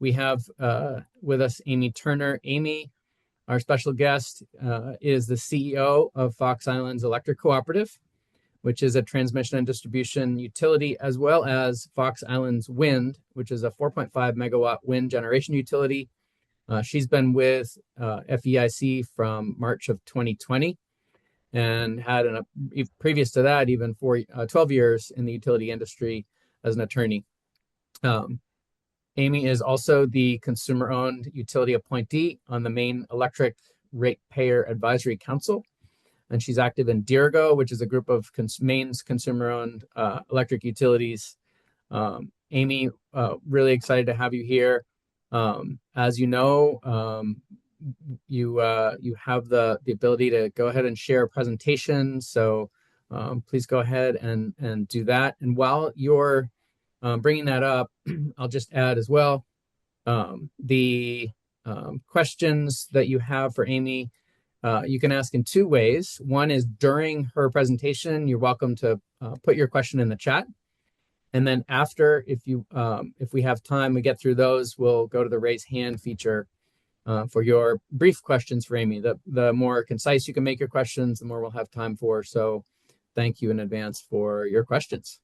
We have with us Amy Turner. Amy, our special guest, is the CEO of Fox Islands Electric Cooperative, which is a transmission and distribution utility, as well as Fox Islands Wind, which is a 4.5 megawatt wind generation utility. She's been with FEIC from March of 2020 and had, previous to that, even 12 years in the utility industry as an attorney. Amy is also the consumer-owned utility appointee on the Maine Electric Ratepayer Advisory Council, and she's active in DIRGO, which is a group of Maine's consumer-owned electric utilities. Amy, really excited to have you here. As you know, you have the ability to go ahead and share a presentation, so please go ahead and do that. And while you're bringing that up, I'll just add as well, the questions that you have for Amy, you can ask in two ways. One is during her presentation, you're welcome to put your question in the chat. And then after, if we have time, we get through those, we'll go to the raise hand feature for your brief questions for Amy. The more concise you can make your questions, the more we'll have time for. So thank you in advance for your questions.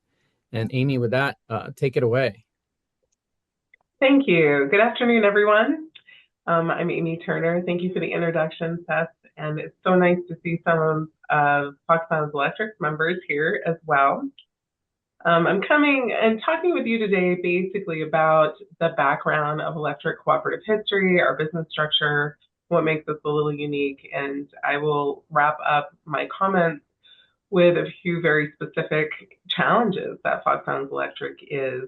And Amy, with that, take it away. Thank you. Good afternoon, everyone. I'm Amy Turner. Thank you for the introduction, Seth. And it's so nice to see some of Fox Islands Electric members here as well. I'm coming and talking with you today basically about the background of electric cooperative history, our business structure, what makes us a little unique, and I will wrap up my comments with a few very specific challenges that Fox Islands Electric is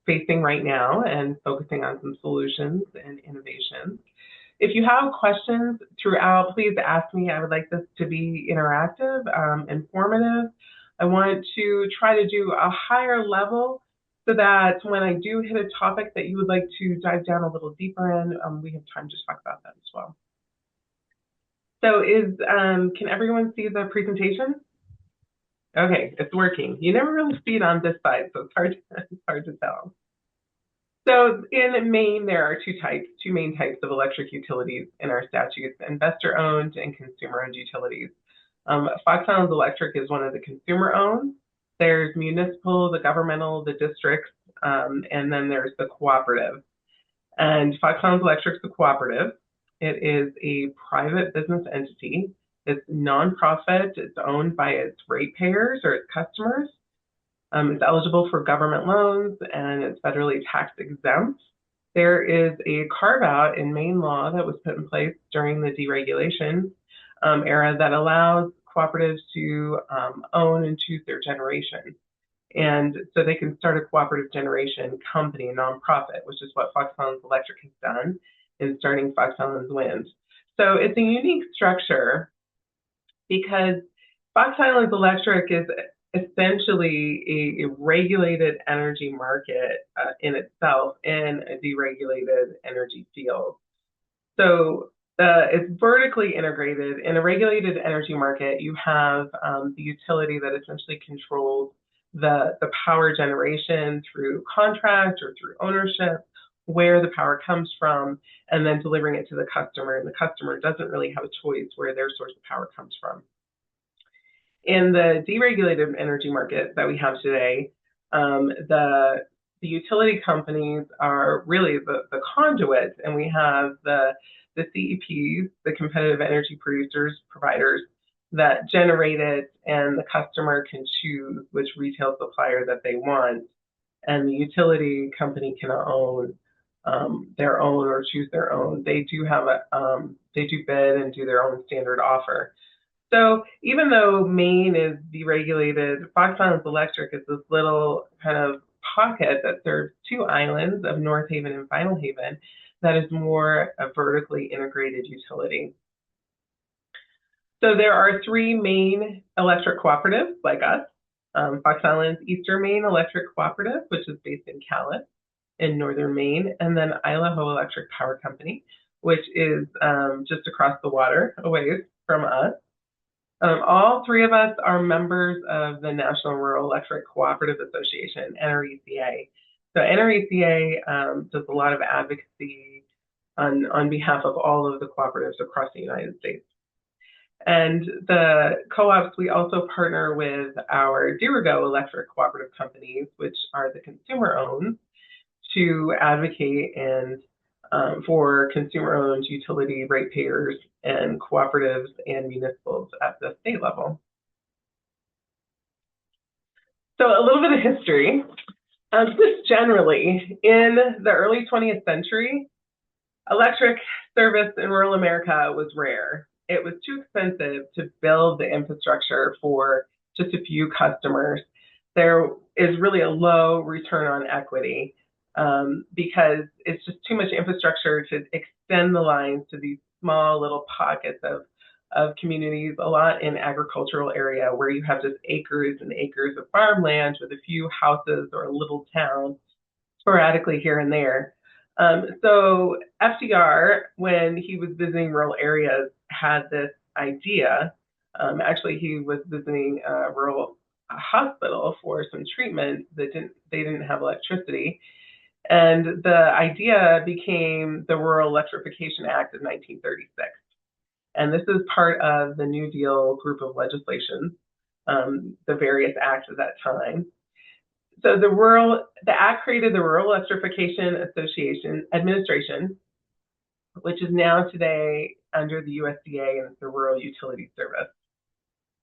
facing right now, and focusing on some solutions and innovations. If you have questions throughout, please ask me. I would like this to be interactive, informative. I want to try to do a higher level so that when I do hit a topic that you would like to dive down a little deeper in, we have time to talk about that as well. So can everyone see the presentation? Okay, it's working. You never really see it on this side, so it's hard to tell. So in Maine, there are two main types of electric utilities in our statutes: investor-owned and consumer-owned utilities. Fox Islands Electric is one of the consumer-owned. There's municipal, the governmental, the districts, and then there's the cooperative. And Fox Islands Electric is a cooperative. It is a private business entity. It's nonprofit. It's owned by its ratepayers or its customers. It's eligible for government loans, and it's federally tax exempt. There is a carve-out in Maine law that was put in place during the deregulation era that allows cooperatives to own and choose their generation. And so they can start a cooperative generation company, a nonprofit, which is what Fox Islands Electric has done in starting Fox Islands Wind. So it's a unique structure because Fox Islands Electric is essentially a regulated energy market in itself in a deregulated energy field. So it's vertically integrated. In a regulated energy market, you have the utility that essentially controls the power generation through contract or through ownership, where the power comes from, and then delivering it to the customer. And the customer doesn't really have a choice where their source of power comes from. In the deregulated energy market that we have today, the utility companies are really the conduits, and we have the CEPs, the competitive energy producers, providers, that generate it, and the customer can choose which retail supplier that they want, and the utility company can own their own or choose their own. They do have they do bid and do their own standard offer. So even though Maine is deregulated, Fox Islands Electric is this little kind of pocket that serves two islands of North Haven and Final Haven that is more a vertically integrated utility. So there are three main electric cooperatives like us: Fox Islands Eastern Maine Electric Cooperative, which is based in Calais in northern Maine, and then Idaho Electric Power Company, which is just across the water away from us. All three of us are members of the National Rural Electric Cooperative Association, NRECA. So NRECA does a lot of advocacy on behalf of all of the cooperatives across the United States. And the co-ops, we also partner with our Dirigo electric cooperative companies, which are the consumer-owned, to advocate and for consumer-owned utility ratepayers and cooperatives and municipals at the state level. So a little bit of history. Just generally, in the early 20th century, electric service in rural America was rare. It was too expensive to build the infrastructure for just a few customers. There is really a low return on equity because it's just too much infrastructure to extend the lines to these small little pockets of communities, a lot in agricultural area where you have just acres and acres of farmland with a few houses or a little town sporadically here and there. So FDR, when he was visiting rural areas, had this idea. Actually, he was visiting a rural hospital for some treatment that they didn't have electricity. And the idea became the Rural Electrification Act of 1936. And this is part of the New Deal group of legislation, the various acts of that time. So the act created the Rural Electrification Administration, which is now today under the USDA and the Rural Utility Service.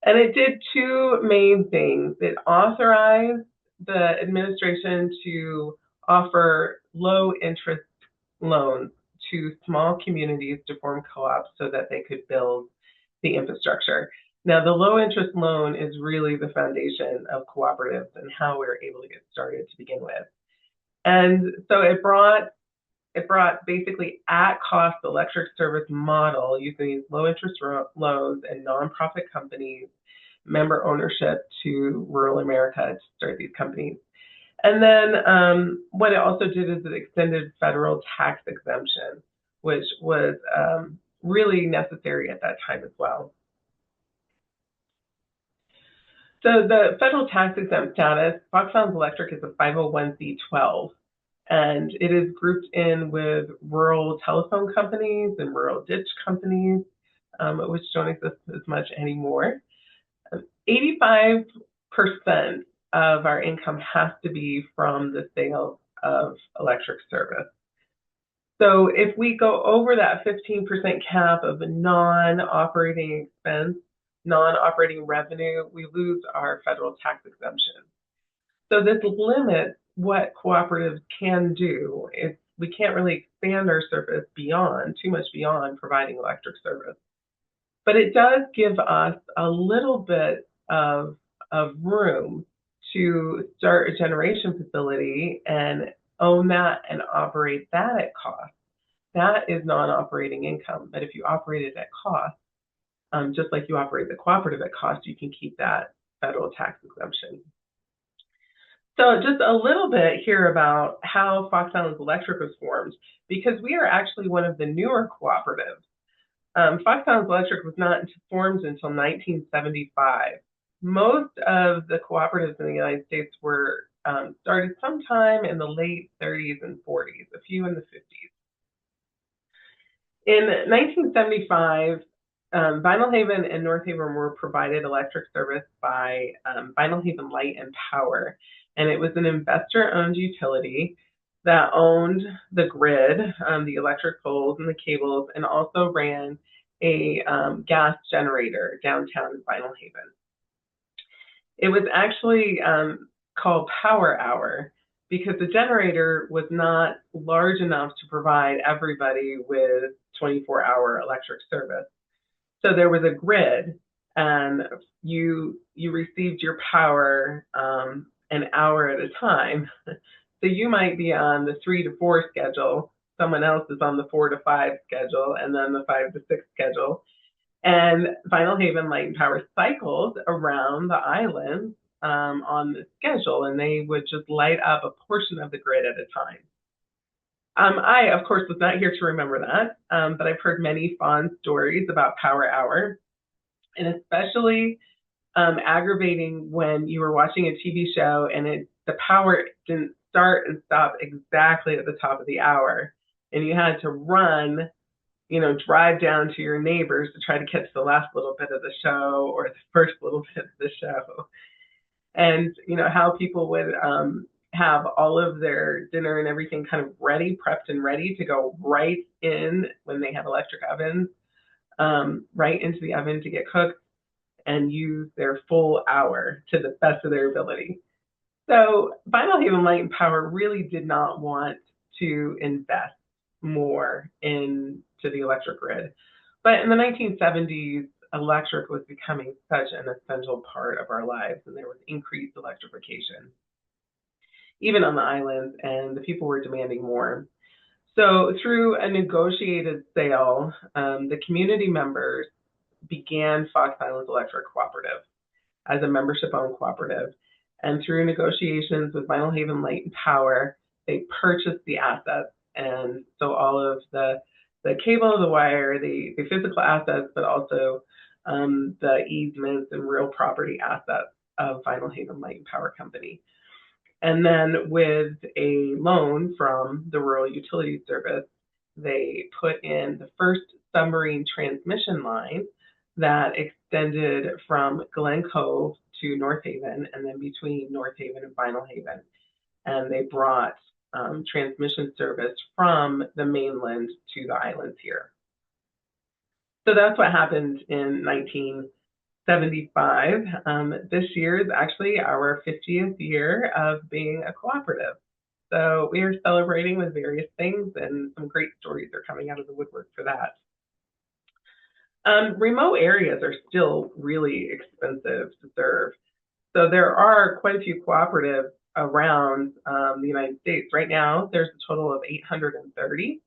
And it did two main things. It authorized the administration to offer low interest loans to small communities to form co-ops so that they could build the infrastructure. Now, the low interest loan is really the foundation of cooperatives and how we were able to get started to begin with. And so it brought basically at cost electric service model using these low interest loans and nonprofit companies, member ownership to rural America to start these companies. And then what it also did is it extended federal tax exemption, which was really necessary at that time as well. So the federal tax exempt status, Fox Islands Electric is a 501c12, and it is grouped in with rural telephone companies and rural ditch companies, which don't exist as much anymore. 85% of our income has to be from the sale of electric service. So if we go over that 15% cap of a non-operating expense, non-operating revenue, we lose our federal tax exemption. So this limits what cooperatives can do. We can't really expand our service too much beyond providing electric service. But it does give us a little bit of room to start a generation facility and own that and operate that at cost. That is non-operating income. But if you operate it at cost, just like you operate the cooperative at cost, you can keep that federal tax exemption. So just a little bit here about how Fox Islands Electric was formed, because we are actually one of the newer cooperatives. Fox Islands Electric was not formed until 1975. Most of the cooperatives in the United States were started sometime in the late 30s and 40s, a few in the 50s. In 1975, Vinyl Haven and North Haven were provided electric service by Vinyl Haven Light and Power, and it was an investor-owned utility that owned the grid, the electric poles and the cables, and also ran a gas generator downtown in Vinyl Haven. It was actually called Power Hour because the generator was not large enough to provide everybody with 24-hour electric service. So there was a grid, and you received your power an hour at a time. So you might be on the 3 to 4 schedule, someone else is on the 4 to 5 schedule, and then the 5 to 6 schedule. And Vinyl Haven Light and Power cycled around the island on the schedule, and they would just light up a portion of the grid at a time. I, of course, was not here to remember that, but I've heard many fond stories about Power Hour, and especially aggravating when you were watching a TV show and the power didn't start and stop exactly at the top of the hour. And you had to run, drive down to your neighbors to try to catch the last little bit of the show or the first little bit of the show. And, how people would have all of their dinner and everything kind of ready, prepped and ready to go right in when they had electric ovens, right into the oven to get cooked and use their full hour to the best of their ability. So Vinyl Haven Light and Power really did not want to invest more into the electric grid. But in the 1970s, electric was becoming such an essential part of our lives, and there was increased electrification, even on the islands, and the people were demanding more. So through a negotiated sale, the community members began Fox Islands Electric Cooperative as a membership-owned cooperative. And through negotiations with Vinyl Haven Light and Power, they purchased the assets. And so all of the cable, the wire, the physical assets, but also the easements and real property assets of Vinyl Haven Light and Power Company. And then with a loan from the Rural Utilities Service, they put in the first submarine transmission line that extended from Glen Cove to North Haven and then between North Haven and Vinyl Haven. And they brought transmission service from the mainland to the islands here. So that's what happened in 1975. This year is actually our 50th year of being a cooperative. So we are celebrating with various things, and some great stories are coming out of the woodwork for that. Remote areas are still really expensive to serve. So there are quite a few cooperatives around the United States. Right now, there's a total of 830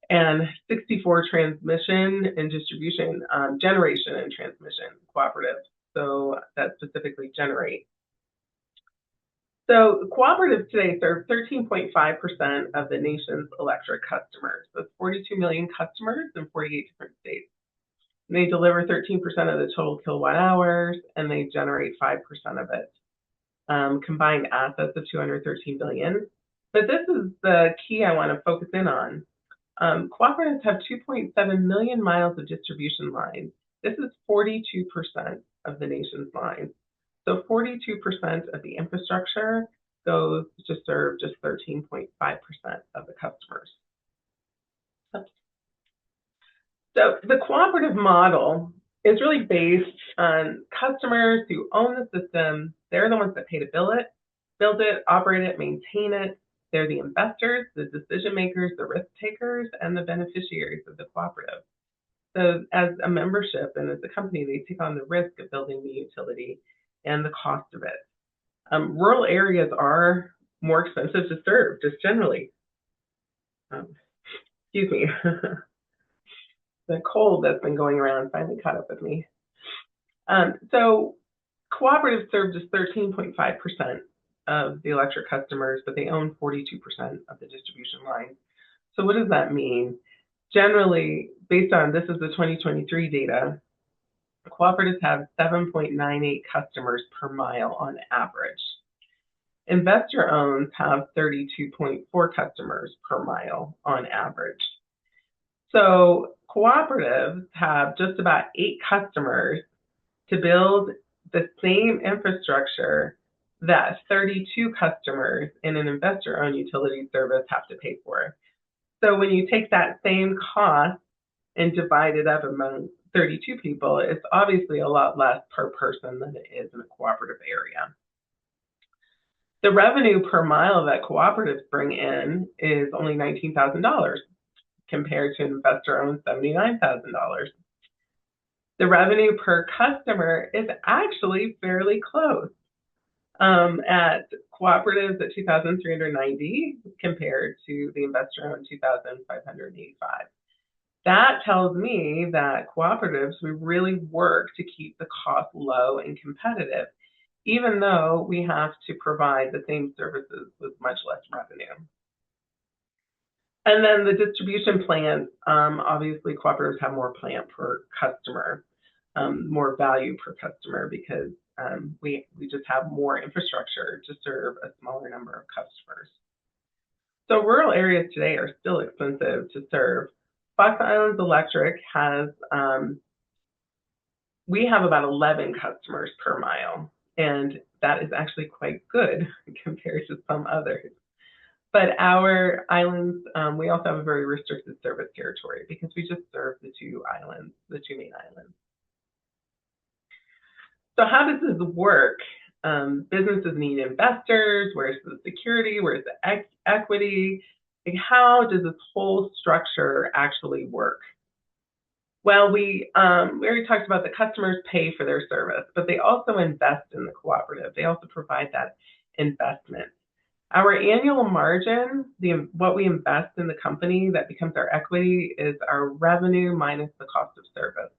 and 64 transmission and distribution, generation and transmission cooperatives. So that specifically generate. So cooperatives today serve 13.5% of the nation's electric customers. So it's 42 million customers in 48 different states. And they deliver 13% of the total kilowatt hours, and they generate 5% of it. Combined assets of $213 billion. But this is the key I want to focus in on. Cooperatives have 2.7 million miles of distribution lines. This is 42% of the nation's lines. So 42% of the infrastructure goes to serve just 13.5% of the customers. So the cooperative model is really based on customers who own the system. They're the ones that pay to build it, operate it, maintain it. They're the investors, the decision makers, the risk takers, and the beneficiaries of the cooperative. So as a membership and as a company, they take on the risk of building the utility and the cost of it. Rural areas are more expensive to serve, just generally. Excuse me. The cold that's been going around finally caught up with me. So cooperatives serve just 13.5% of the electric customers, but they own 42% of the distribution lines. So what does that mean? Generally, based on, this is the 2023 data, cooperatives have 7.98 customers per mile on average. Investor owns have 32.4 customers per mile on average. So cooperatives have just about 8 customers to build the same infrastructure that 32 customers in an investor-owned utility service have to pay for. So when you take that same cost and divide it up among 32 people, it's obviously a lot less per person than it is in a cooperative area. The revenue per mile that cooperatives bring in is only $19,000 compared to investor-owned $79,000. The revenue per customer is actually fairly close. At cooperatives at $2,390 compared to the investor-owned $2,585. That tells me that cooperatives, we really work to keep the cost low and competitive, even though we have to provide the same services with much less revenue. And then the distribution plants, obviously cooperatives have more plant per customer. more value per customer because we just have more infrastructure to serve a smaller number of customers. So rural areas today are still expensive to serve. Fox Islands Electric has, we have about 11 customers per mile, and that is actually quite good compared to some others. But our islands, we also have a very restricted service territory because we just serve the two islands, the two main islands. So how does this work? Businesses need investors. Where's the security? Where's the equity? Like, how does this whole structure actually work? Well, we already talked about the customers pay for their service, but they also invest in the cooperative. They also provide that investment. Our annual margin, what we invest in the company that becomes our equity, is our revenue minus the cost of service.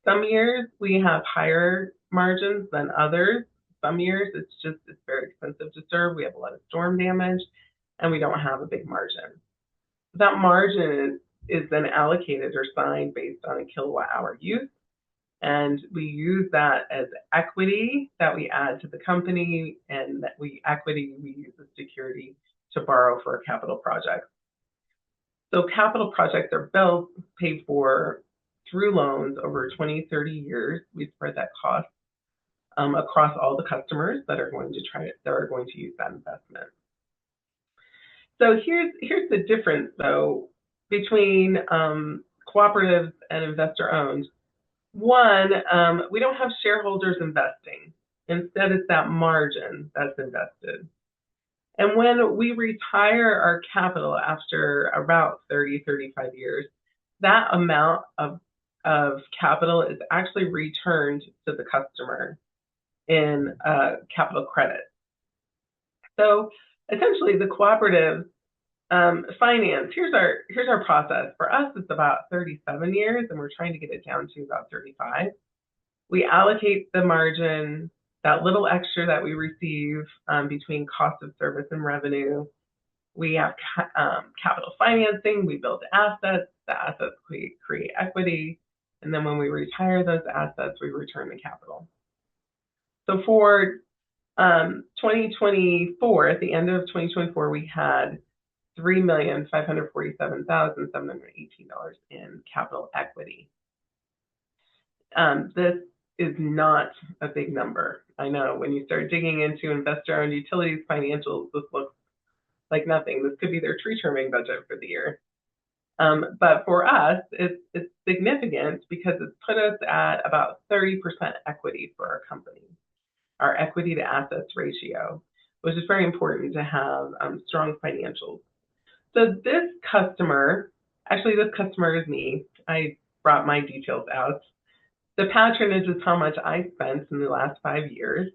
Some years we have higher margins than others. Some years it's very expensive to serve. We have a lot of storm damage and we don't have a big margin. That margin is then allocated or signed based on a kilowatt hour use. And we use that as equity that we add to the company, and that we use as security to borrow for capital projects. So capital projects are built, paid for through loans over 20, 30 years. We spread that cost across all the customers that are going to use that investment. So here's the difference though between cooperatives and investor owned. One, we don't have shareholders investing. Instead, it's that margin that's invested. And when we retire our capital after about 30, 35 years, that amount of capital is actually returned to the customer in capital credit. So essentially, the cooperative finance, here's our process. For us, it's about 37 years, and we're trying to get it down to about 35. We allocate the margin, that little extra that we receive between cost of service and revenue. We have capital financing. We build assets. The assets create equity. And then when we retire those assets, we return the capital. So for 2024, at the end of 2024, we had $3,547,718 in capital equity. This is not a big number. I know when you start digging into investor-owned utilities financials, this looks like nothing. This could be their tree trimming budget for the year. But for us, it's significant because it's put us at about 30% equity for our company, our equity to assets ratio, which is very important to have strong financials. So this customer is me. I brought my details out. The patronage is how much I spent in the last 5 years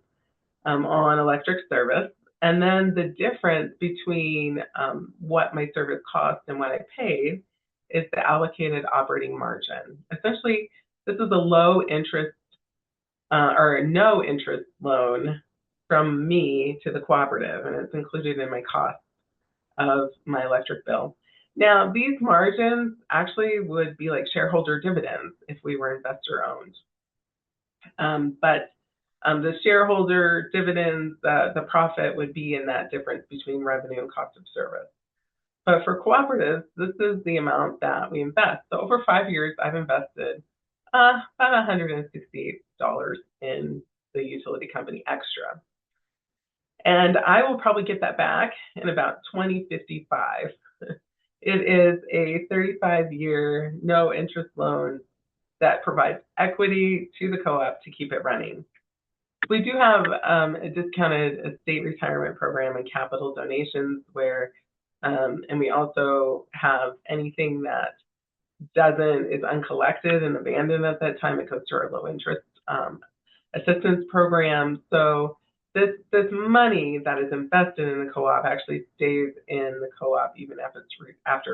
on electric service. And then the difference between what my service cost and what I paid is the allocated operating margin. Essentially, this is a low interest or no interest loan from me to the cooperative, and it's included in my cost of my electric bill. Now, these margins actually would be like shareholder dividends if we were investor owned. But the shareholder dividends, the profit would be in that difference between revenue and cost of service. But for cooperatives, this is the amount that we invest. So over 5 years, I've invested about $168 in the utility company extra. And I will probably get that back in about 2055. It is a 35-year no interest loan that provides equity to the co-op to keep it running. We do have a discounted estate retirement program and capital donations where, and we also have anything that is uncollected and abandoned at that time, it goes to our low interest assistance program. So this money that is invested in the co-op actually stays in the co-op even after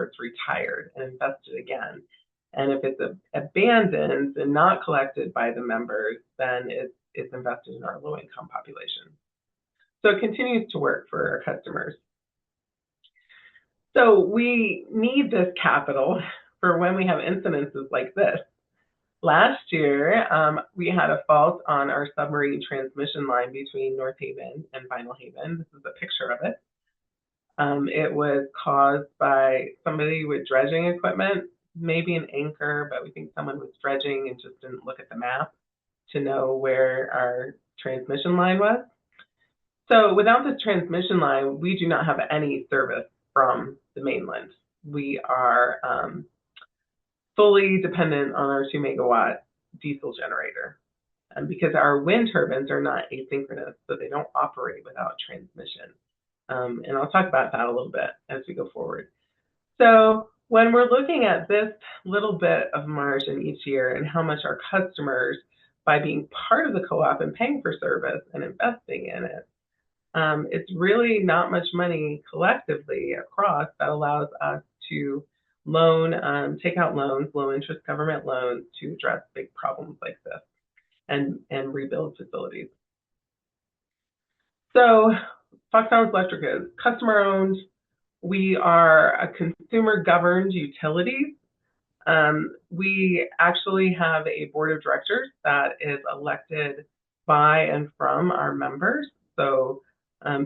it's retired and invested again. And if it's abandoned and not collected by the members, then it's invested in our low-income population. So it continues to work for our customers. So we need this capital for when we have incidences like this. Last year, we had a fault on our submarine transmission line between North Haven and Vinyl Haven. This is a picture of it. It was caused by somebody with dredging equipment, maybe an anchor, but we think someone was dredging and just didn't look at the map to know where our transmission line was. So without this transmission line, we do not have any service from the mainland. We are fully dependent on our 2 megawatt diesel generator. Because our wind turbines are not asynchronous, so they don't operate without transmission. And I'll talk about that a little bit as we go forward. So when we're looking at this little bit of margin each year and how much our customers, by being part of the co-op and paying for service and investing in it, it's really not much money collectively across that allows us to take out loans, low interest government loans to address big problems like this and rebuild facilities. So Fox Islands Electric is customer owned. We are a consumer governed utility. We actually have a board of directors that is elected by and from our members. So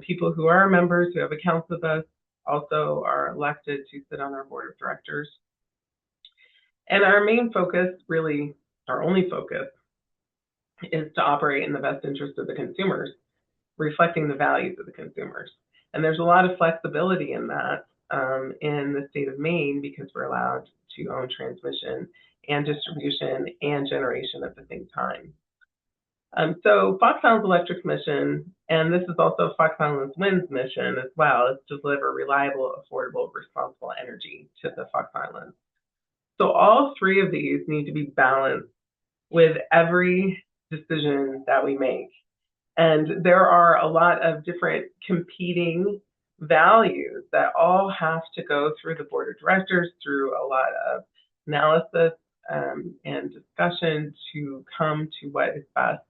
people who are members who have accounts with us also are elected to sit on our board of directors. And our main focus, really our only focus, is to operate in the best interest of the consumers, reflecting the values of the consumers. And there's a lot of flexibility in that in the state of Maine because we're allowed to own transmission and distribution and generation at the same time. So Fox Islands Electric's mission, and this is also Fox Islands Wind's mission as well, is to deliver reliable, affordable, responsible energy to the Fox Islands. So all three of these need to be balanced with every decision that we make. And there are a lot of different competing values that all have to go through the board of directors, through a lot of analysis and discussion to come to what is best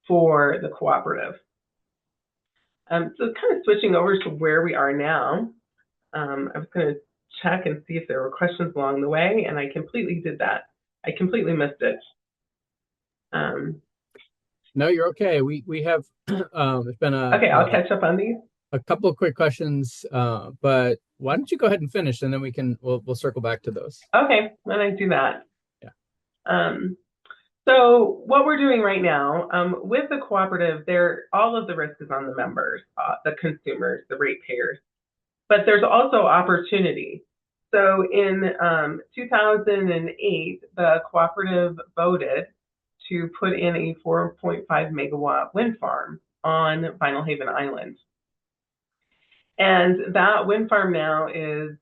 for the cooperative. So kind of switching over to where we are now, I was going to check and see if there were questions along the way, and I completely did that. I completely missed it. No, you're okay. We have there's been okay, I'll catch up on these. A couple of quick questions, but why don't you go ahead and finish, and then we'll circle back to those. Okay, when I do that. Yeah. So what we're doing right now with the cooperative, all of the risk is on the members, the consumers, the ratepayers, but there's also opportunity. So in 2008, the cooperative voted to put in a 4.5 megawatt wind farm on Vinyl Haven Island. And that wind farm now is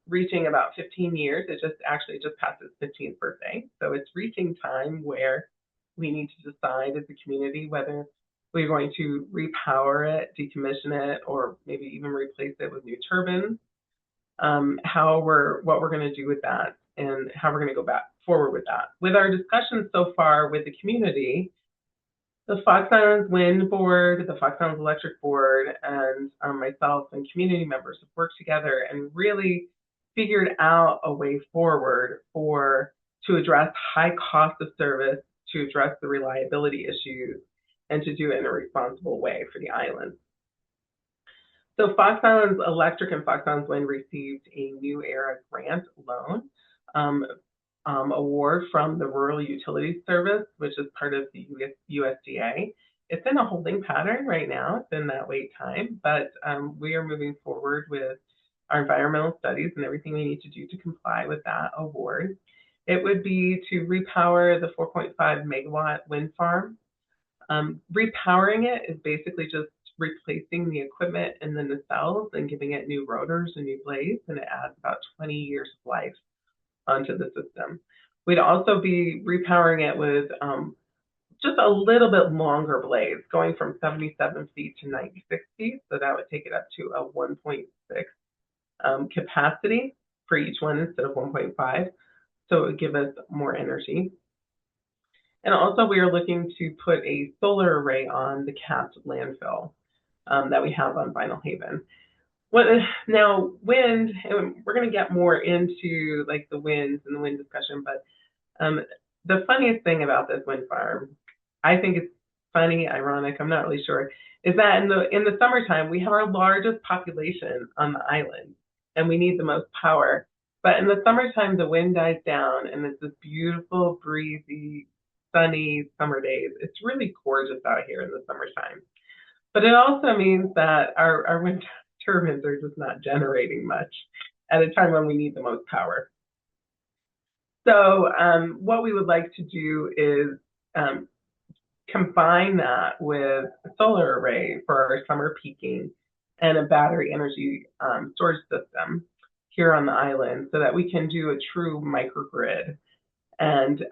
reaching about 15 years. It actually just passed its 15th birthday. So it's reaching time where we need to decide as a community whether we're going to repower it, decommission it, or maybe even replace it with new turbines. What we're going to do with that and how we're going to go back forward with that. With our discussions so far with the community, the Fox Islands Wind Board, the Fox Islands Electric Board, and myself and community members have worked together and really figured out a way forward to address high cost of service, to address the reliability issues, and to do it in a responsible way for the island. So Fox Islands Electric and Fox Islands Wind received a New Era grant loan award from the Rural Utilities Service, which is part of the USDA. It's in a holding pattern right now. It's in that wait time, but we are moving forward with our environmental studies and everything we need to do to comply with that award. It would be to repower the 4.5 megawatt wind farm. Repowering it is basically just replacing the equipment in the nacelles and giving it new rotors and new blades, and it adds about 20 years of life onto the system. We'd also be repowering it with just a little bit longer blades, going from 77 feet to 96 feet. So that would take it up to a 1.6 capacity for each one instead of 1.5. So it would give us more energy. And also we are looking to put a solar array on the capped landfill that we have on Vinyl Haven. Now, wind, and we're going to get more into like the winds and the wind discussion, but the funniest thing about this wind farm, I think it's funny, ironic, I'm not really sure, is that in the summertime we have our largest population on the island and we need the most power. But in the summertime the wind dies down and it's this beautiful, breezy, sunny summer days. It's really gorgeous out here in the summertime. But it also means that our wind turbines are just not generating much at a time when we need the most power. So what we would like to do is um, combine that with a solar array for our summer peaking and a battery energy storage system here on the island so that we can do a true microgrid. And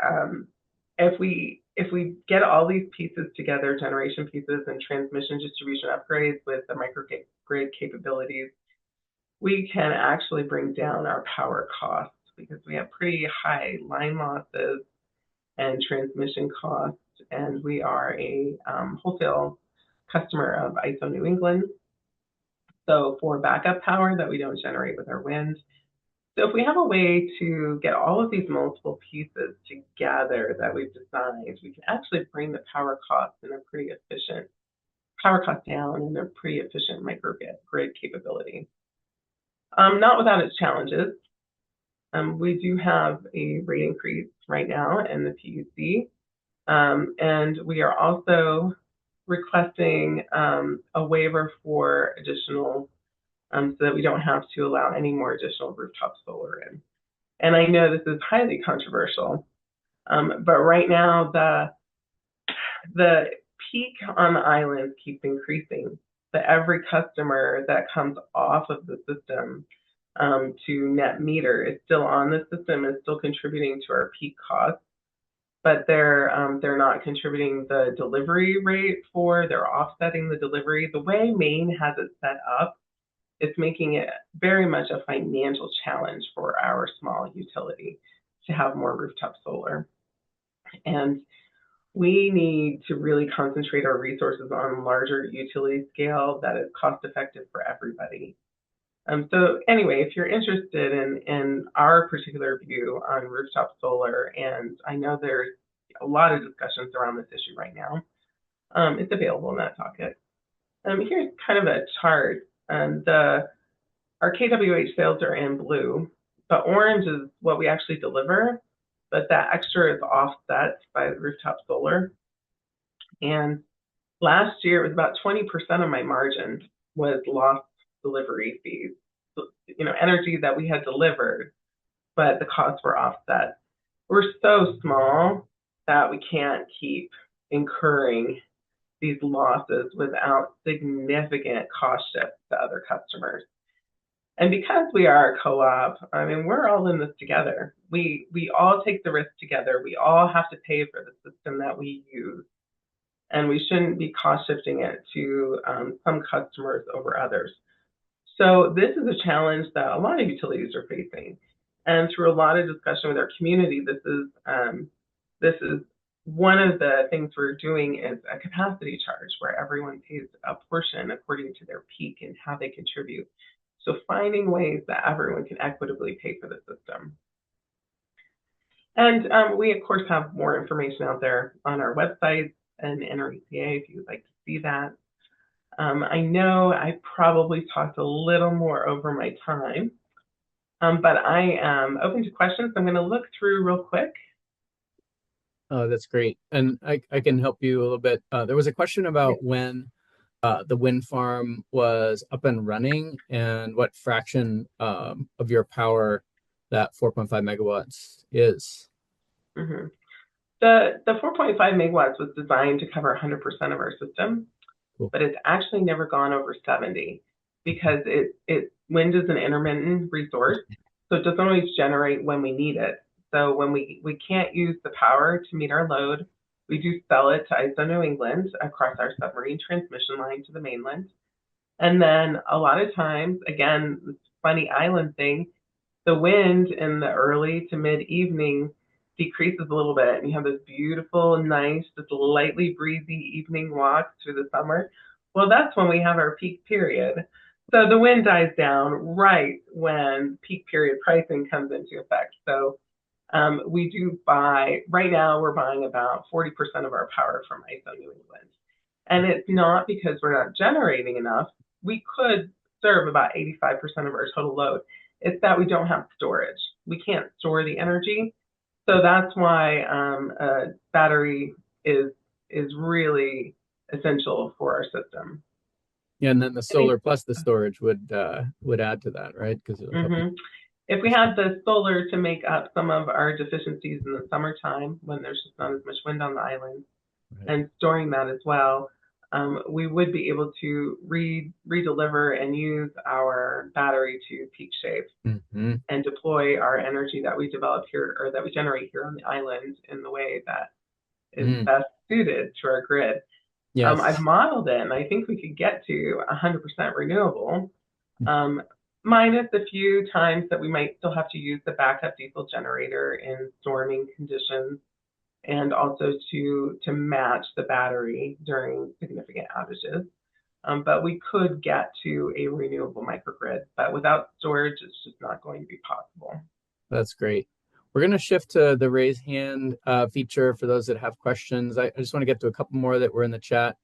if we get all these pieces together, generation pieces and transmission distribution upgrades with the microgrid capabilities, we can actually bring down our power costs because we have pretty high line losses and transmission costs, and we are a wholesale customer of ISO New England. So for backup power that we don't generate with our wind. So if we have a way to get all of these multiple pieces together that we've designed, we can actually bring the power cost in a pretty efficient power cost down in a pretty efficient microgrid capability. Not without its challenges. We do have a rate increase right now in the PUC, and we are also requesting a waiver for additional, so that we don't have to allow any more additional rooftop solar in. And I know this is highly controversial, but right now the peak on the island keeps increasing. But every customer that comes off of the system to net meter is still on the system, is still contributing to our peak costs, but they're not contributing the delivery rate they're offsetting the delivery. The way Maine has it set up, it's making it very much a financial challenge for our small utility to have more rooftop solar. And we need to really concentrate our resources on larger utility scale that is cost effective for everybody. So anyway, if you're interested in our particular view on rooftop solar, and I know there's a lot of discussions around this issue right now, it's available in that docket. Here's kind of a chart. Our KWH sales are in blue, but orange is what we actually deliver, but that extra is offset by the rooftop solar. And last year, it was about 20% of my margin was lost delivery fees, energy that we had delivered, but the costs were offset. We're so small that we can't keep incurring these losses without significant cost shifts to other customers. And because we are a co-op, I mean, we're all in this together. We all take the risk together. We all have to pay for the system that we use. And we shouldn't be cost shifting it to some customers over others. So this is a challenge that a lot of utilities are facing. And through a lot of discussion with our community, this is one of the things we're doing is a capacity charge where everyone pays a portion according to their peak and how they contribute. So finding ways that everyone can equitably pay for the system. And we, of course, have more information out there on our website and NRECA if you would like to see that. I know I probably talked a little more over my time, but I am open to questions. I'm going to look through real quick. Oh, that's great. And I can help you a little bit. There was a question about when the wind farm was up and running and what fraction of your power that 4.5 megawatts is. Mm-hmm. The 4.5 megawatts was designed to cover 100% of our system, cool. But it's actually never gone over 70 because wind is an intermittent resource, so it doesn't always generate when we need it. So when we can't use the power to meet our load, we do sell it to ISO New England across our submarine transmission line to the mainland. And then a lot of times, again, this funny island thing, the wind in the early to mid-evening decreases a little bit, and you have this beautiful, nice, just lightly breezy evening walk through the summer. Well, that's when we have our peak period. So the wind dies down right when peak period pricing comes into effect. So We do buy, right now, we're buying about 40% of our power from ISO New England. And it's not because we're not generating enough. We could serve about 85% of our total load. It's that we don't have storage. We can't store the energy. So that's why a battery is really essential for our system. Yeah, and then the I think solar plus the storage would add to that, right? Because it would help you. mhm. If we had the solar to make up some of our deficiencies in the summertime when there's just not as much wind on the island, Right. and storing that as well, we would be able to redeliver and use our battery to peak shape Mm-hmm. and deploy our energy that we develop here or that we generate here on the island in the way that is Mm. best suited to our grid. I've Yes. modeled it, and I think we could get to 100% renewable, um, minus a few times that we might still have to use the backup diesel generator in storming conditions, and also to match the battery during significant outages. But we could get to a renewable microgrid, but without storage, it's just not going to be possible. That's great. We're going to shift to the raise hand feature for those that have questions. I just want to get to a couple more that were in the chat.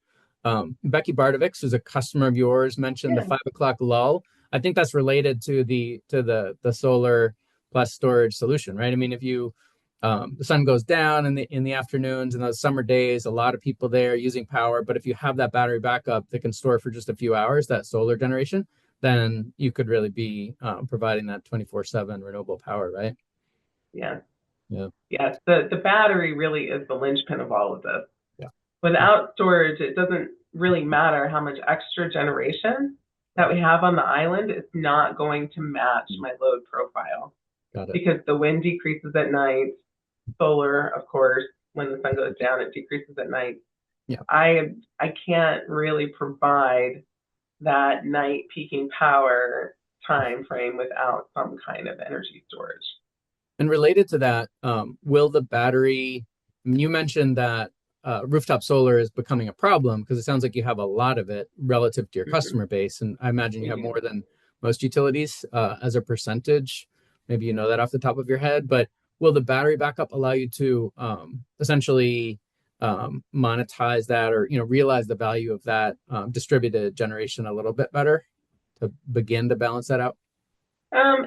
Becky Bardovics, who's a customer of yours, mentioned the Yeah, 5 o'clock lull. I think that's related to the solar plus storage solution, right? I mean, if you the sun goes down in the afternoons and those summer days, a lot of people there using power. But if you have that battery backup that can store for just a few hours, that solar generation, then you could really be providing that 24/7 renewable power, right? yeah, Yeah. yes. The battery really is the linchpin of all of this. Yeah. Without storage, it doesn't really matter how much extra generation that we have on the island. It's not going to match my load profile Got it. because the wind decreases at night. Solar, of course, when the sun goes down, it decreases at night. Yeah. I can't really provide that night peaking power time frame without some kind of energy storage. And related to that, will the battery, I mean, you mentioned that rooftop solar is becoming a problem because it sounds like you have a lot of it relative to your Mm-hmm. customer base. And I imagine you We have do. more than most utilities as a percentage. Maybe you know that off the top of your head, but will the battery backup allow you to essentially monetize that or realize the value of that distributed generation a little bit better to begin to balance that out?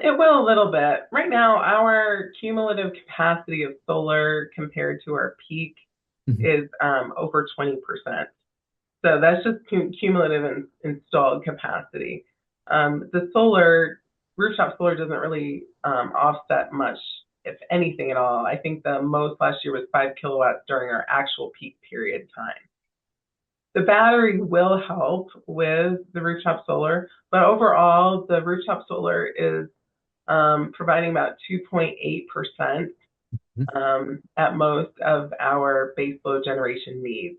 It will a little bit. Right now, our cumulative capacity of solar compared to our peak Mhm. is over 20%. So that's just cumulative installed capacity. The solar, rooftop solar doesn't really offset much, if anything at all. I think the most last year was 5 kilowatts during our actual peak period time. The battery will help with the rooftop solar, but overall, the rooftop solar is providing about 2.8% at most of our baseload generation needs.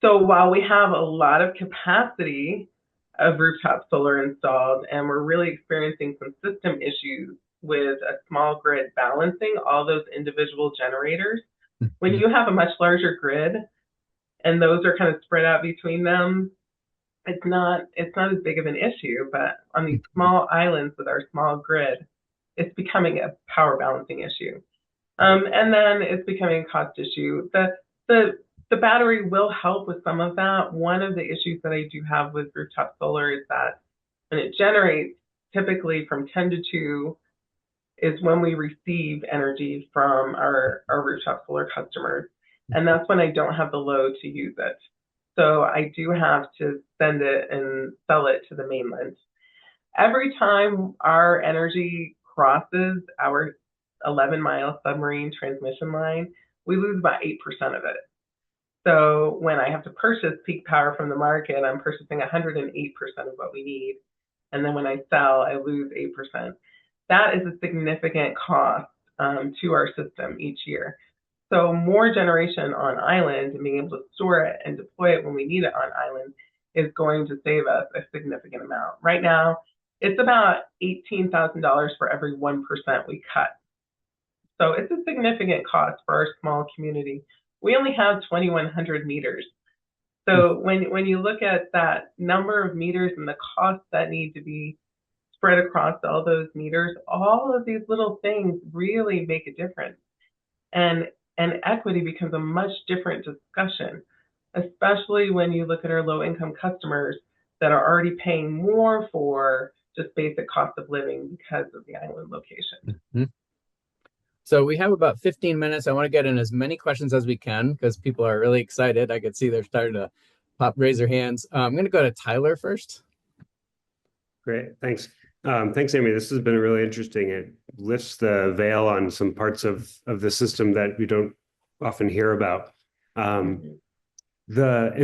So while we have a lot of capacity of rooftop solar installed and we're really experiencing some system issues with a small grid balancing all those individual generators, when Mhm. you have a much larger grid and those are kind of spread out between them, it's not as big of an issue. But on these small islands with our small grid, it's becoming a power balancing issue. And then it's becoming a cost issue. The the battery will help with some of that. One of the issues that I do have with rooftop solar is that when it generates, typically from 10 to 2 is when we receive energy from our rooftop solar customers. And that's when I don't have the load to use it. So I do have to send it and sell it to the mainland. Every time our energy crosses our 11-mile submarine transmission line, we lose about 8% of it. So when I have to purchase peak power from the market, I'm purchasing 108% of what we need. And then when I sell, I lose 8%. That is a significant cost to our system each year. So more generation on island and being able to store it and deploy it when we need it on island is going to save us a significant amount. Right now, it's about $18,000 for every 1% we cut. So it's a significant cost for our small community. We only have 2,100 meters. So when you look at that number of meters and the costs that need to be spread across all those meters. All of these little things really make a difference. And equity becomes a much different discussion, especially when you look at our low income customers that are already paying more for just basic cost of living because of the island location. Mm-hmm. So we have about 15 minutes. I want to get in as many questions as we can because people are really excited. I could see they're starting to raise their hands. I'm going to go to Tyler first. Great, thanks. Thanks, Amy. This has been really interesting. It lifts the veil on some parts of the system that we don't often hear about. In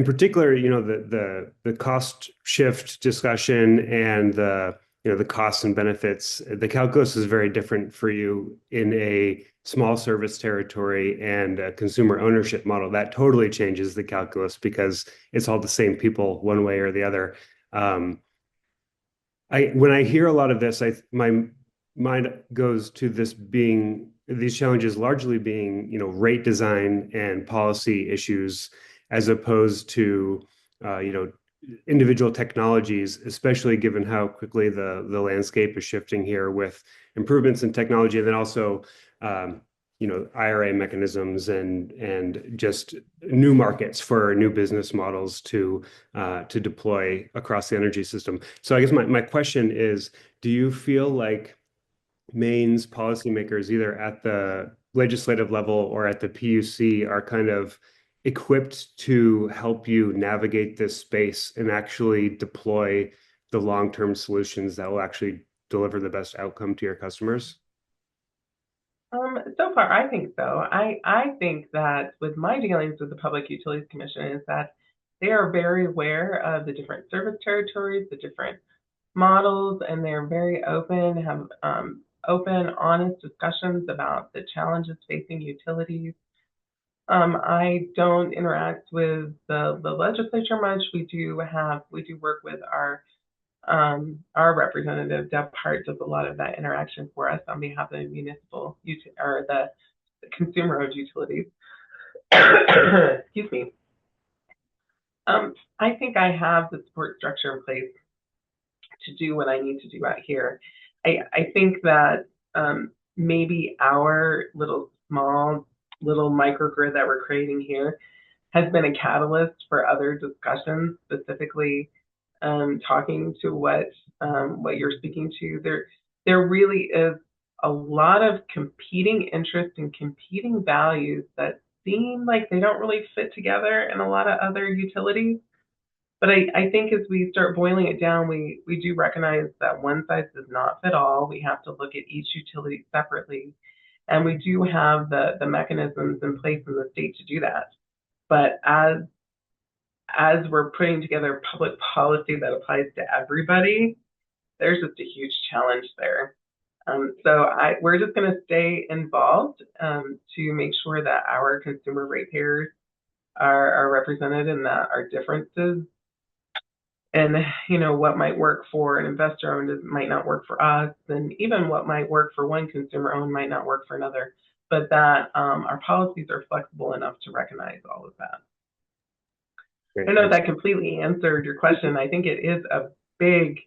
particular, the cost shift discussion and the costs and benefits. The calculus is very different for you in a small service territory and a consumer ownership model. That totally changes the calculus because it's all the same people one way or the other. When I hear a lot of this, my mind goes to these challenges largely being, rate design and policy issues, as opposed to, individual technologies, especially given how quickly the landscape is shifting here with improvements in technology, and then also, IRA mechanisms and just new markets for new business models to deploy across the energy system. So I guess my question is, do you feel like Maine's policymakers, either at the legislative level or at the PUC, are kind of equipped to help you navigate this space and actually deploy the long-term solutions that will actually deliver the best outcome to your customers? So far, I think so. I think that with my dealings with the Public Utilities Commission is that they are very aware of the different service territories, the different models, and they're very open, have open, honest discussions about the challenges facing utilities. I don't interact with the legislature much. We do work with our representative, Deb Hart, does a lot of that interaction for us on behalf of the or the consumer-owned utilities. Excuse me. I think I have the support structure in place to do what I need to do out here. I think that maybe our small little microgrid that we're creating here has been a catalyst for other discussions, specifically talking to what you're speaking to. There really is a lot of competing interests and competing values that seem like they don't really fit together in a lot of other utilities. But I think as we start boiling it down, we do recognize that one size does not fit all. We have to look at each utility separately. And we do have the mechanisms in place in the state to do that. But as we're putting together public policy that applies to everybody, there's just a huge challenge there. So we're just going to stay involved to make sure that our consumer ratepayers are represented and that our differences and what might work for an investor owned might not work for us, and even what might work for one consumer owned might not work for another, but that our policies are flexible enough to recognize all of that. Great, I don't know if that completely answered your question. I think it is a big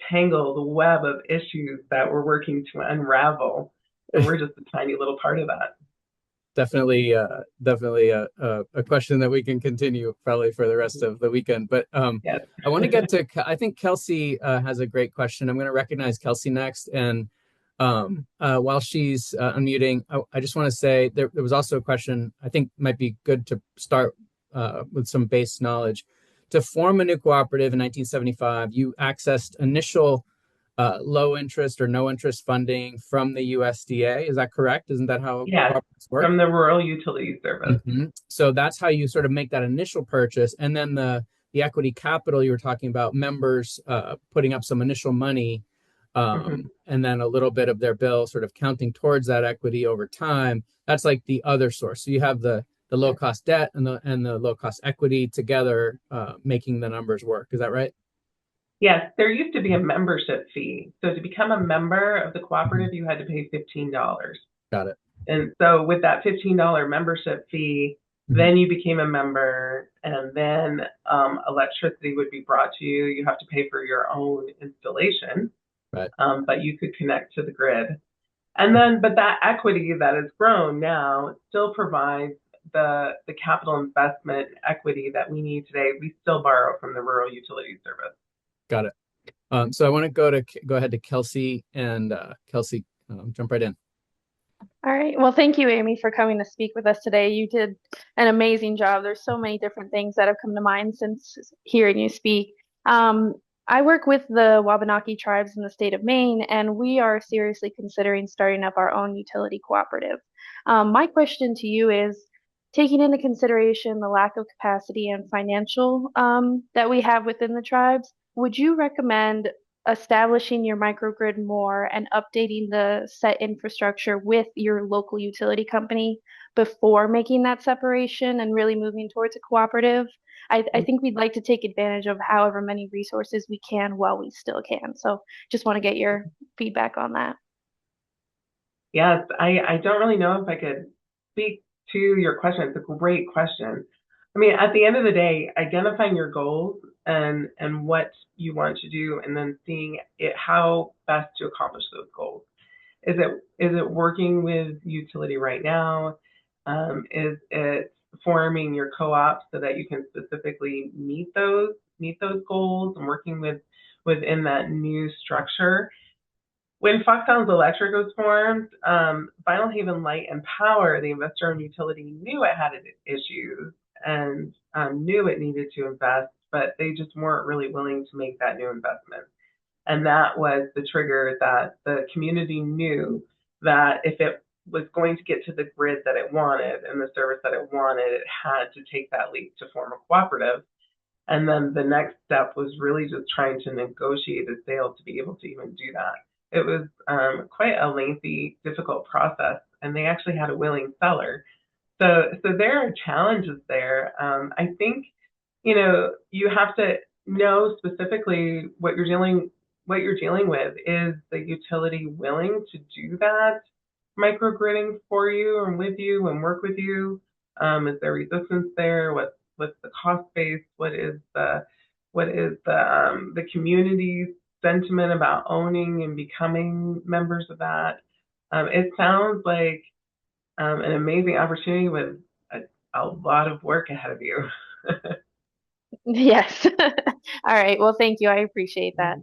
tangled web of issues that we're working to unravel, and we're just a tiny little part of that. Definitely a question that we can continue probably for the rest of the weekend. But Yes. I want to get to, I think Kelsey has a great question. I'm going to recognize Kelsey next. And while she's unmuting, I just want to say there was also a question I think might be good to start with some base knowledge. To form a new cooperative in 1975, you accessed initial low interest or no interest funding from the USDA. Is that correct? Isn't that how cooperatives work? From the Rural Utilities Service. Mm-hmm. So that's how you sort of make that initial purchase. And then the equity capital you were talking about, members putting up some initial money and then a little bit of their bill sort of counting towards that equity over time. That's like the other source. So you have the low cost debt and the low cost equity together making the numbers work. Is that right? Yes, there used to be a membership fee. So to become a member of the cooperative, you had to pay $15. Got it. And so with that $15 membership fee, then you became a member, and then electricity would be brought to you. You have to pay for your own installation. Right. but you could connect to the grid. And then, but that equity that has grown now still provides the capital investment equity that we need today. We still borrow from the Rural Utilities Service. Got it. So I want to go ahead to Kelsey, and Kelsey, jump right in. All right. Well, thank you, Amy, for coming to speak with us today. You did an amazing job. There's so many different things that have come to mind since hearing you speak. Um, I work with the Wabanaki tribes in the state of Maine, and we are seriously considering starting up our own utility cooperative. My question to you is, taking into consideration the lack of capacity and financial that we have within the tribes, would you recommend establishing your microgrid more and updating the set infrastructure with your local utility company before making that separation and really moving towards a cooperative? I think we'd like to take advantage of however many resources we can while we still can. So just want to get your feedback on that. Yes, I don't really know if I could speak to your question. It's a great question. I mean, at the end of the day, identifying your goals and what you want to do, and then seeing it how best to accomplish those goals. Is it working with utility right now? Is it forming your co-op so that you can specifically meet those goals and working within that new structure? When Fox Islands Electric was formed, Vinyl Haven Light and Power, the investor-owned utility, knew it had issues and knew it needed to invest, but they just weren't really willing to make that new investment. And that was the trigger that the community knew that if it was going to get to the grid that it wanted and the service that it wanted, it had to take that leap to form a cooperative. And then the next step was really just trying to negotiate a sale to be able to even do that. It was quite a lengthy, difficult process, and they actually had a willing seller. So there are challenges there. I think, you have to know specifically what you're dealing with. Is the utility willing to do that microgridding for you and with you and work with you? Is there resistance there? What's the cost base? What is the community's sentiment about owning and becoming members of that? It sounds like an amazing opportunity with a lot of work ahead of you. Yes. All right. Well, thank you. I appreciate that.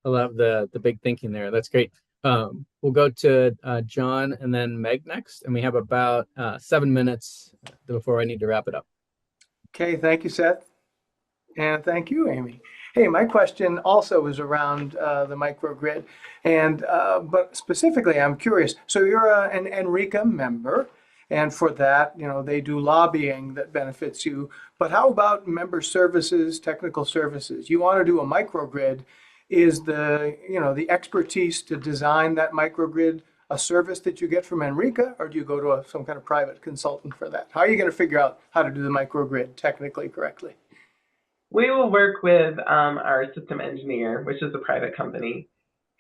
I love the big thinking there. That's great. We'll go to John and then Meg next, and we have about 7 minutes before I need to wrap it up. Okay, thank you, Seth. And thank you, Amy. Hey, my question also is around the microgrid, and but specifically, I'm curious. So you're an Enrica member, and for that, they do lobbying that benefits you. But how about member services, technical services? You want to do a microgrid. Is the expertise to design that microgrid a service that you get from Enrica, or do you go to some kind of private consultant for that? How are you going to figure out how to do the microgrid technically correctly? We will work with our system engineer, which is a private company,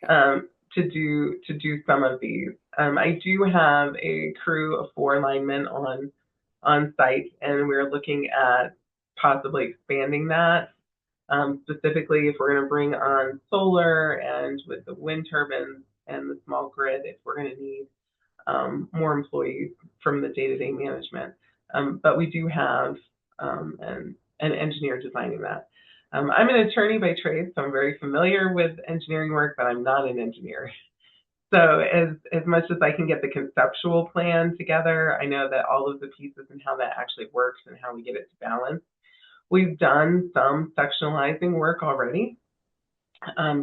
to do some of these. I do have a crew of 4 linemen on site, and we're looking at possibly expanding that. Specifically, if we're going to bring on solar and with the wind turbines and the small grid, if we're going to need more employees from the day-to-day management. But we do have an engineer designing that. I'm an attorney by trade, so I'm very familiar with engineering work, but I'm not an engineer. So as much as I can get the conceptual plan together, I know that all of the pieces and how that actually works and how we get it to balance. We've done some sectionalizing work already,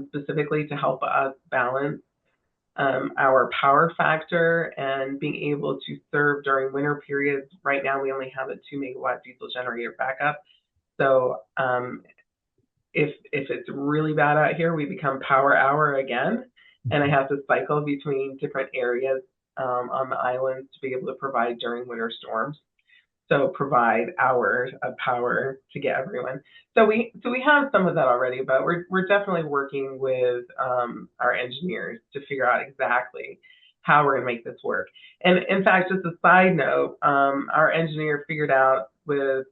specifically to help us balance our power factor and being able to serve during winter periods. Right now, we only have a 2-megawatt diesel generator backup. So if it's really bad out here, we become power hour again, and I have to cycle between different areas on the island to be able to provide during winter storms. So provide hours of power to get everyone. So we have some of that already, but we're definitely working with our engineers to figure out exactly how we're going to make this work. And in fact, just a side note, our engineer figured out with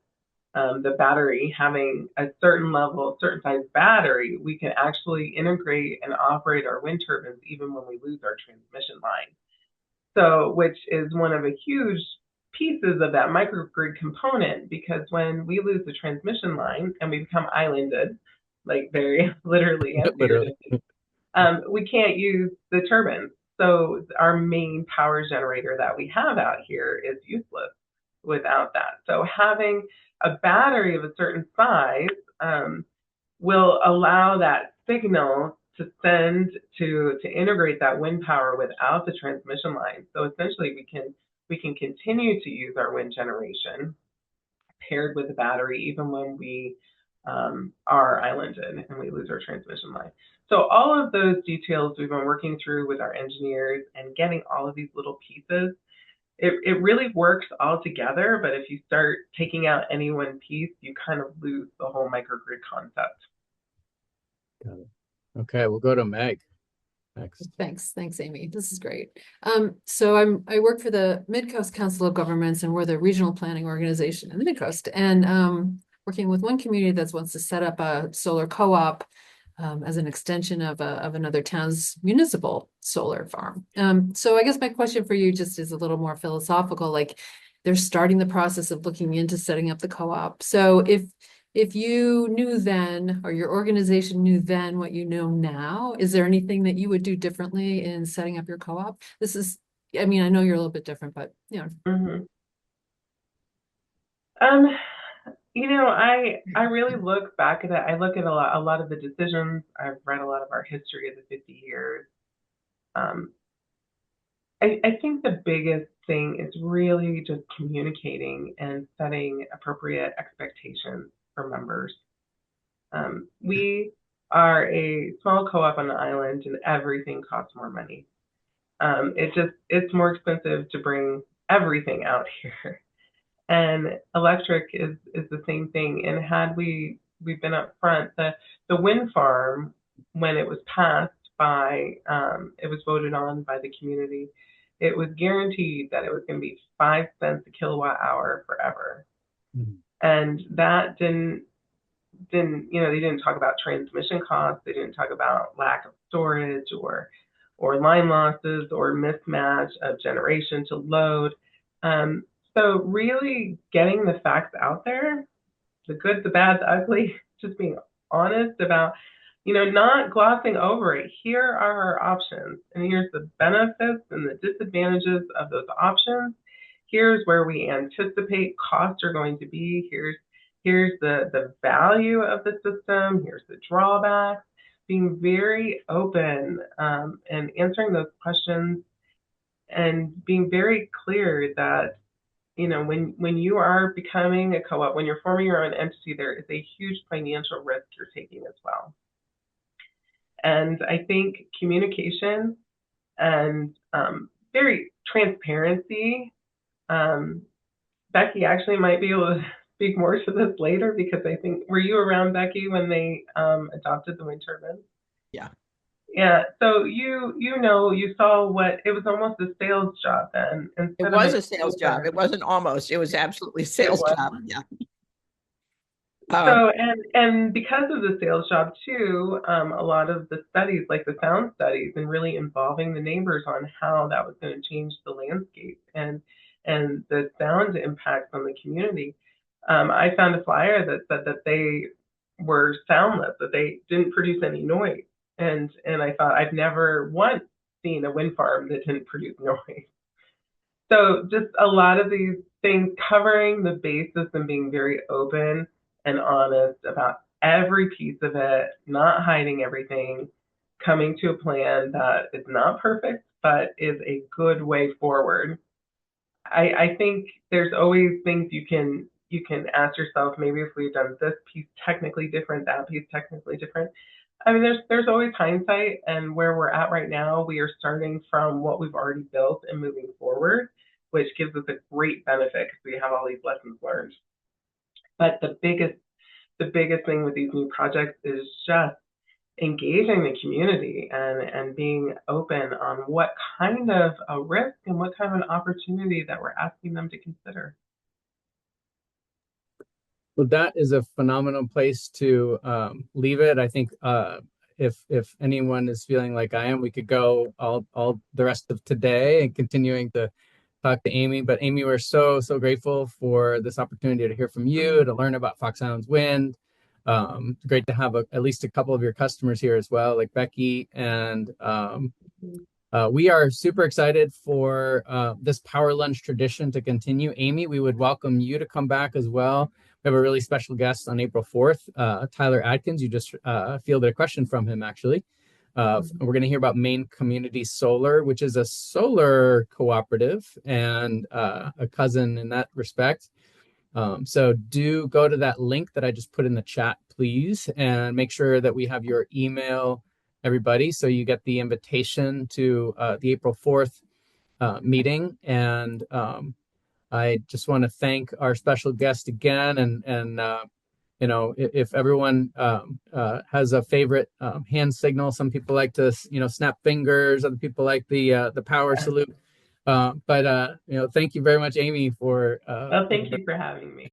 the battery, having a certain level, certain size battery, we can actually integrate and operate our wind turbines even when we lose our transmission line. So, which is one of the huge pieces of that microgrid component, because when we lose the transmission line and we become islanded, like very literally and Literally. figuratively, we can't use the turbines. So our main power generator that we have out here is useless without that. So having a battery of a certain size will allow that signal to send to integrate that wind power without the transmission line. So essentially we can continue to use our wind generation paired with the battery even when we are islanded and we lose our transmission line. So all of those details we've been working through with our engineers and getting all of these little pieces. It really works all together, but if you start taking out any one piece, you kind of lose the whole microgrid concept. Got it. Okay, we'll go to Meg next. Thanks, Amy. This is great. So I work for the Mid-Coast Council of Governments, and we're the regional planning organization in the Mid-Coast, and working with one community that wants to set up a solar co-op as an extension of another town's municipal solar farm. So I guess my question for you just is a little more philosophical. Like, they're starting the process of looking into setting up the co-op. So if you knew then, or your organization knew then what you know now, is there anything that you would do differently in setting up your co-op? This is, I mean, I know you're a little bit different, but you know. Mm-hmm. You know, I really look back at it. I look at a lot of the decisions. I've read a lot of our history of the 50 years. I think the biggest thing is really just communicating and setting appropriate expectations for members. We are a small co-op on the island, and everything costs more money. It's more expensive to bring everything out here. And electric is the same thing. And had we've been up front, the wind farm, when it was passed by, it was voted on by the community, it was guaranteed that it was going to be 5 cents a kilowatt hour forever. Mm-hmm. And that didn't, you know, they didn't talk about transmission costs. They didn't talk about lack of storage or line losses or mismatch of generation to load. So really getting the facts out there, the good, the bad, the ugly, just being honest about, you know, not glossing over it. Here are our options, and here's the benefits and the disadvantages of those options. Here's where we anticipate costs are going to be. Here's the value of the system. Here's the drawbacks. Being very open and answering those questions, and being very clear that, you know, when you are becoming a co-op, when you're forming your own entity, there is a huge financial risk you're taking as well. And I think communication and very transparency. Becky actually might be able to speak more to this later, because I think, were you around, Becky, when they adopted the wind turbine? Yeah. Yeah, so you know, you saw what, it was almost a sales job then. It was a sales job. It wasn't almost, it was absolutely a sales job. Yeah. So, and because of the sales job too, a lot of the studies, like the sound studies, and really involving the neighbors on how that was going to change the landscape and the sound impacts on the community. I found a flyer that said that they were soundless, that they didn't produce any noise. And I thought, I've never once seen a wind farm that didn't produce noise. So just a lot of these things, covering the basis and being very open and honest about every piece of it, not hiding everything, coming to a plan that is not perfect, but is a good way forward. I think there's always things you can ask yourself, maybe if we've done this piece technically different, that piece technically different. I mean, there's always hindsight, and where we're at right now, we are starting from what we've already built and moving forward, which gives us a great benefit because we have all these lessons learned. But the biggest thing with these new projects is just engaging the community and being open on what kind of a risk and what kind of an opportunity that we're asking them to consider. Well, that is a phenomenal place to leave it. I think if anyone is feeling like I am, we could go all the rest of today and continuing to talk to Amy. But Amy, we're so grateful for this opportunity to hear from you, to learn about Fox Islands Wind. Great to have at least a couple of your customers here as well, like Becky. And we are super excited for this Power Lunch tradition to continue. Amy, we would welcome you to come back as well. We have a really special guest on April 4th, Tyler Adkins. You just fielded a question from him, actually. We're going to hear about Maine Community Solar, which is a solar cooperative and a cousin in that respect. So do go to that link that I just put in the chat, please, and make sure that we have your email, everybody, so you get the invitation to the April 4th meeting. And I just want to thank our special guest again. And you know, if everyone has a favorite hand signal, some people like to, snap fingers. Other people like the power salute. But you know, thank you very much, Amy, for. Well, thank you for having me.